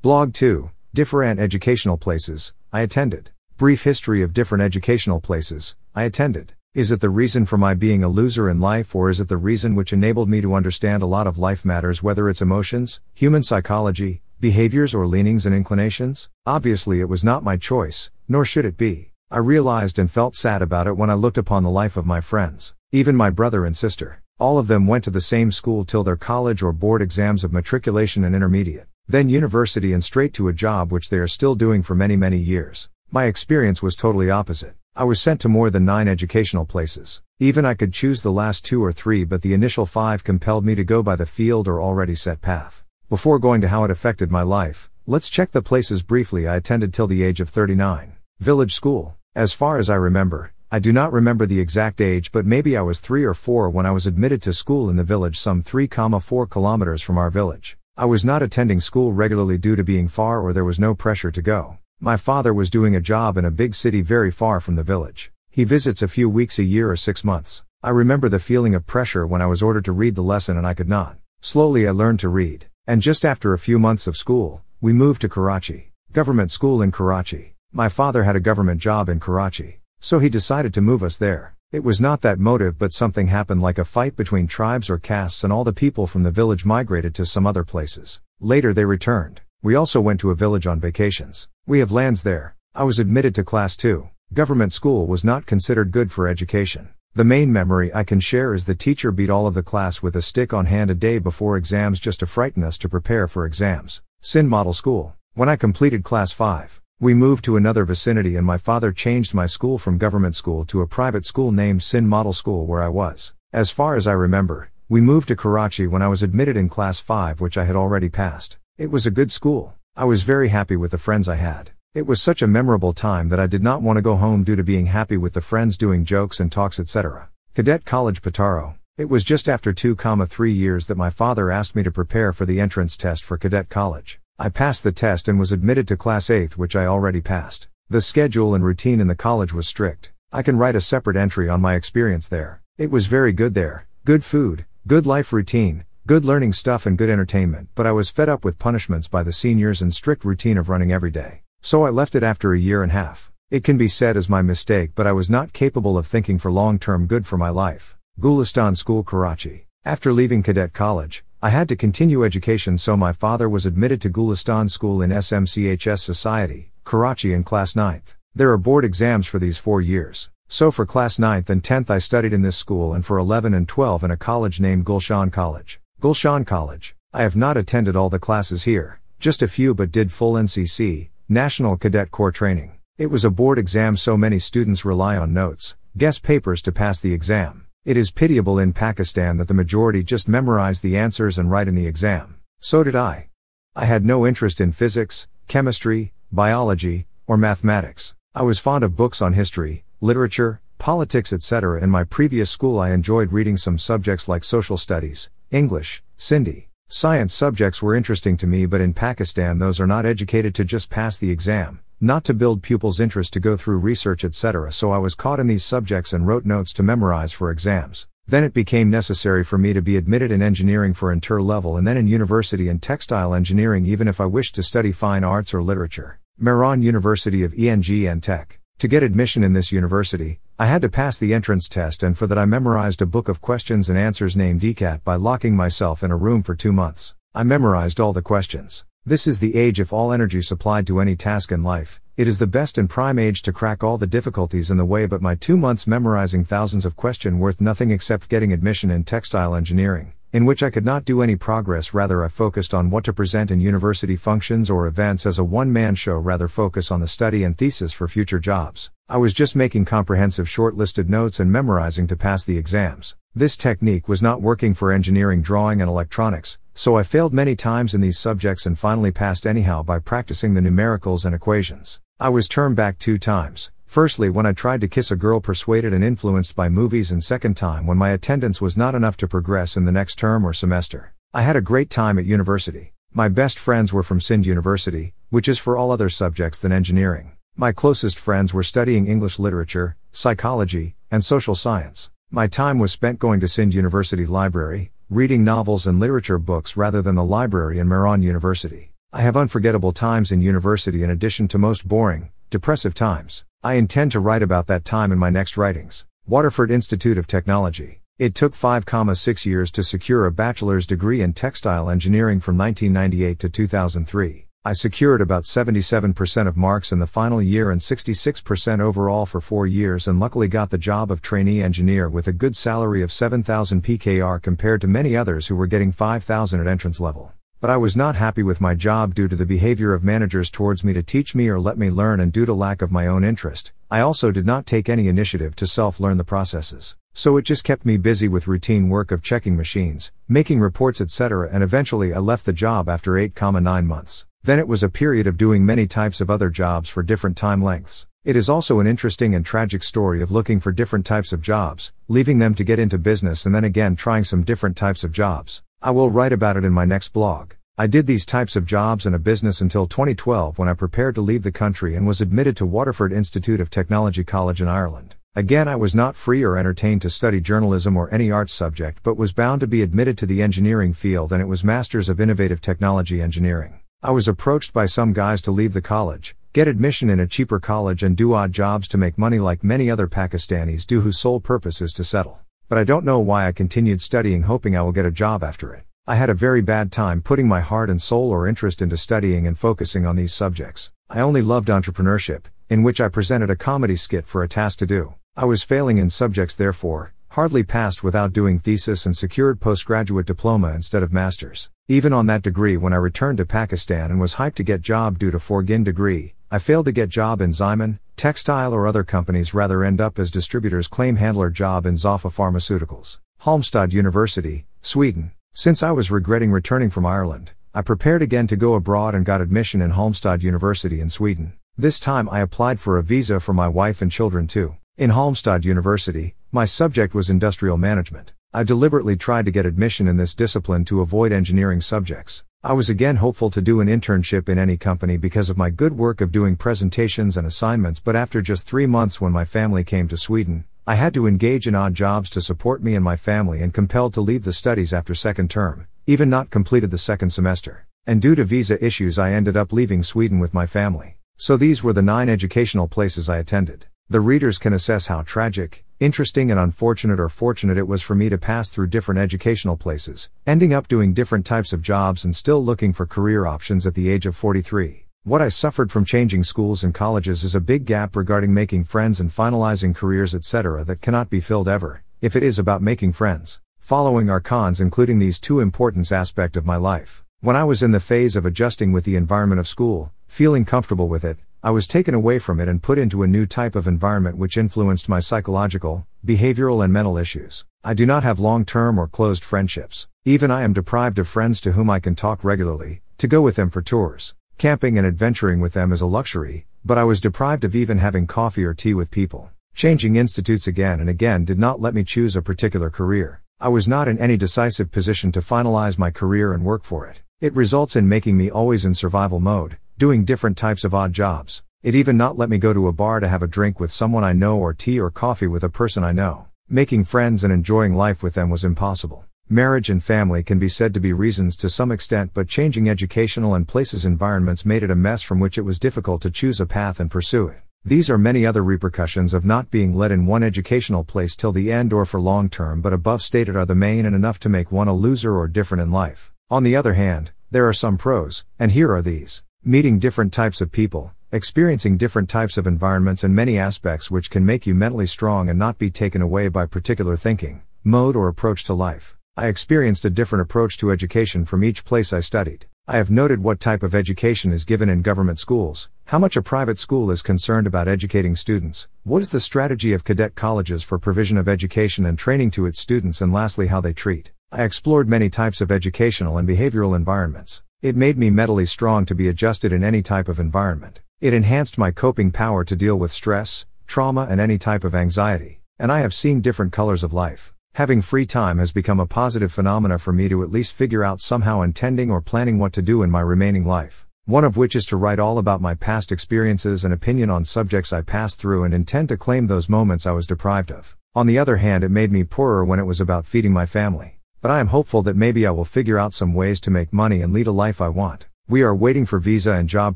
Blog 2, Different Educational Places, I Attended. Brief history of different educational places, I attended. Is it the reason for my being a loser in life, or is it the reason which enabled me to understand a lot of life matters, whether it's emotions, human psychology, behaviors or leanings and inclinations? Obviously it was not my choice, nor should it be. I realized and felt sad about it when I looked upon the life of my friends, even my brother and sister. All of them went to the same school till their college or board exams of matriculation and intermediate, then university and straight to a job which they are still doing for many, many years. My experience was totally opposite. I was sent to more than 9 educational places. Even I could choose the last 2 or 3, but the initial 5 compelled me to go by the field or already set path. Before going to how it affected my life, let's check the places briefly I attended till the age of 39. Village school. As far as I remember, I do not remember the exact age, but maybe I was 3 or 4 when I was admitted to school in the village some 3,4 kilometers from our village. I was not attending school regularly due to being far, or there was no pressure to go. My father was doing a job in a big city very far from the village. He visits a few weeks a year or 6 months. I remember the feeling of pressure when I was ordered to read the lesson and I could not. Slowly I learned to read, and just after a few months of school, we moved to Karachi. Government school in Karachi. My father had a government job in Karachi, so he decided to move us there. It was not that motive, but something happened, like a fight between tribes or castes, and all the people from the village migrated to some other places. Later they returned. We also went to a village on vacations. We have lands there. I was admitted to class 2. Government school was not considered good for education. The main memory I can share is the teacher beat all of the class with a stick on hand a day before exams just to frighten us to prepare for exams. Sindh Model School. When I completed class 5, we moved to another vicinity and my father changed my school from government school to a private school named Sindh Model School where I was. As far as I remember, we moved to Karachi when I was admitted in class 5, which I had already passed. It was a good school. I was very happy with the friends I had. It was such a memorable time that I did not want to go home due to being happy with the friends doing jokes and talks, etc. Cadet College Pataro. It was just after 2,3 years that my father asked me to prepare for the entrance test for cadet college. I passed the test and was admitted to class 8, which I already passed. The schedule and routine in the college was strict. I can write a separate entry on my experience there. It was very good there. Good food, good life routine, good learning stuff and good entertainment, but I was fed up with punishments by the seniors and strict routine of running every day. So I left it after a year and a half. It can be said as my mistake, but I was not capable of thinking for long-term good for my life. Gulistan School, Karachi. After leaving cadet college, I had to continue education, so my father was admitted to Gulistan School in SMCHS Society, Karachi in class 9th. There are board exams for these 4 years. So for class 9th and 10th I studied in this school, and for 11 and 12 in a college named Gulshan College. Gulshan College. I have not attended all the classes here, just a few, but did full NCC, National Cadet Corps training. It was a board exam, so many students rely on notes, guest papers to pass the exam. It is pitiable in Pakistan that the majority just memorize the answers and write in the exam. So did I. I had no interest in physics, chemistry, biology, or mathematics. I was fond of books on history, literature, politics, etc. In my previous school I enjoyed reading some subjects like social studies, English, Sindhi. Science subjects were interesting to me, but in Pakistan those are not educated to just pass the exam, not to build pupils' interest to go through research, etc. So I was caught in these subjects and wrote notes to memorize for exams. Then it became necessary for me to be admitted in engineering for inter level, and then in university in textile engineering, even if I wished to study fine arts or literature. Mehran University of ENG and Tech. To get admission in this university, I had to pass the entrance test, and for that I memorized a book of questions and answers named ECAT by locking myself in a room for 2 months. I memorized all the questions. This is the age if all energy supplied to any task in life. It is the best and prime age to crack all the difficulties in the way, but my 2 months memorizing thousands of questions worth nothing except getting admission in textile engineering, in which I could not do any progress. Rather I focused on what to present in university functions or events as a one-man show, rather focus on the study and thesis for future jobs. I was just making comprehensive short-listed notes and memorizing to pass the exams. This technique was not working for engineering, drawing and electronics, so I failed many times in these subjects and finally passed anyhow by practicing the numericals and equations. I was turned back 2 times. Firstly, when I tried to kiss a girl persuaded and influenced by movies, and second time when my attendance was not enough to progress in the next term or semester. I had a great time at university. My best friends were from Sindh University, which is for all other subjects than engineering. My closest friends were studying English literature, psychology, and social science. My time was spent going to Sindh University Library, reading novels and literature books rather than the library in Mehran University. I have unforgettable times in university in addition to most boring, depressive times. I intend to write about that time in my next writings. Waterford Institute of Technology. It took 5.6 years to secure a bachelor's degree in textile engineering from 1998 to 2003. I secured about 77% of marks in the final year and 66% overall for 4 years, and luckily got the job of trainee engineer with a good salary of 7,000 PKR compared to many others who were getting 5,000 at entrance level. But I was not happy with my job due to the behavior of managers towards me to teach me or let me learn, and due to lack of my own interest. I also did not take any initiative to self-learn the processes. So it just kept me busy with routine work of checking machines, making reports, etc., and eventually I left the job after 8.9 months. Then it was a period of doing many types of other jobs for different time lengths. It is also an interesting and tragic story of looking for different types of jobs, leaving them to get into business, and then again trying some different types of jobs. I will write about it in my next blog. I did these types of jobs and a business until 2012, when I prepared to leave the country and was admitted to Waterford Institute of Technology College in Ireland. Again, I was not free or entertained to study journalism or any arts subject, but was bound to be admitted to the engineering field, and it was Masters of Innovative Technology Engineering. I was approached by some guys to leave the college, get admission in a cheaper college, and do odd jobs to make money like many other Pakistanis do whose sole purpose is to settle. But I don't know why I continued studying, hoping I will get a job after it. I had a very bad time putting my heart and soul or interest into studying and focusing on these subjects. I only loved entrepreneurship, in which I presented a comedy skit for a task to do. I was failing in subjects, therefore, hardly passed without doing thesis, and secured postgraduate diploma instead of master's. Even on that degree, when I returned to Pakistan and was hyped to get job due to forgin degree, I failed to get job in Zyman, textile or other companies, rather end up as distributors claim handler job in Zoffa Pharmaceuticals. Halmstad University, Sweden. Since I was regretting returning from Ireland, I prepared again to go abroad and got admission in Halmstad University in Sweden. This time I applied for a visa for my wife and children too. In Halmstad University, my subject was industrial management. I deliberately tried to get admission in this discipline to avoid engineering subjects. I was again hopeful to do an internship in any company because of my good work of doing presentations and assignments, but after just 3 months, when my family came to Sweden, I had to engage in odd jobs to support me and my family, and compelled to leave the studies after second term, even not completed the second semester. And due to visa issues, I ended up leaving Sweden with my family. So these were the 9 educational places I attended. The readers can assess how tragic, interesting, and unfortunate or fortunate it was for me to pass through different educational places, ending up doing different types of jobs and still looking for career options at the age of 43. What I suffered from changing schools and colleges is a big gap regarding making friends and finalizing careers, etc., that cannot be filled ever, if it is about making friends. Following are cons, including these 2 important aspects of my life. When I was in the phase of adjusting with the environment of school, feeling comfortable with it, I was taken away from it and put into a new type of environment which influenced my psychological, behavioral and mental issues. I do not have long-term or closed friendships. Even I am deprived of friends to whom I can talk regularly, to go with them for tours. Camping and adventuring with them is a luxury, but I was deprived of even having coffee or tea with people. Changing institutes again and again did not let me choose a particular career. I was not in any decisive position to finalize my career and work for it. It results in making me always in survival mode, doing different types of odd jobs. It even not let me go to a bar to have a drink with someone I know, or tea or coffee with a person I know. Making friends and enjoying life with them was impossible. Marriage and family can be said to be reasons to some extent, but changing educational and places environments made it a mess from which it was difficult to choose a path and pursue it. These are many other repercussions of not being led in one educational place till the end or for long term, but above stated are the main and enough to make one a loser or different in life. On the other hand, there are some pros, and here are these. Meeting different types of people, experiencing different types of environments, and many aspects which can make you mentally strong and not be taken away by particular thinking, mode or approach to life. I experienced a different approach to education from each place I studied. I have noted what type of education is given in government schools, how much a private school is concerned about educating students, what is the strategy of cadet colleges for provision of education and training to its students, and lastly how they treat. I explored many types of educational and behavioral environments. It made me mentally strong to be adjusted in any type of environment. It enhanced my coping power to deal with stress, trauma and any type of anxiety. And I have seen different colors of life. Having free time has become a positive phenomena for me to at least figure out somehow intending or planning what to do in my remaining life. One of which is to write all about my past experiences and opinion on subjects I passed through, and intend to claim those moments I was deprived of. On the other hand, it made me poorer when it was about feeding my family. But I am hopeful that maybe I will figure out some ways to make money and lead a life I want. We are waiting for visa and job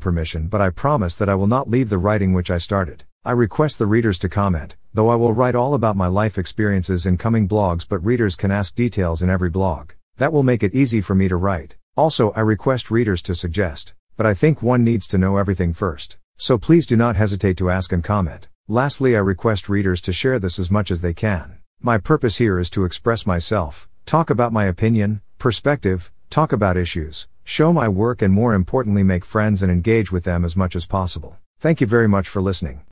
permission, but I promise that I will not leave the writing which I started. I request the readers to comment, though I will write all about my life experiences in coming blogs, but readers can ask details in every blog. That will make it easy for me to write. Also, I request readers to suggest, but I think one needs to know everything first. So please do not hesitate to ask and comment. Lastly, I request readers to share this as much as they can. My purpose here is to express myself, talk about my opinion, perspective, talk about issues, show my work, and more importantly make friends and engage with them as much as possible. Thank you very much for listening.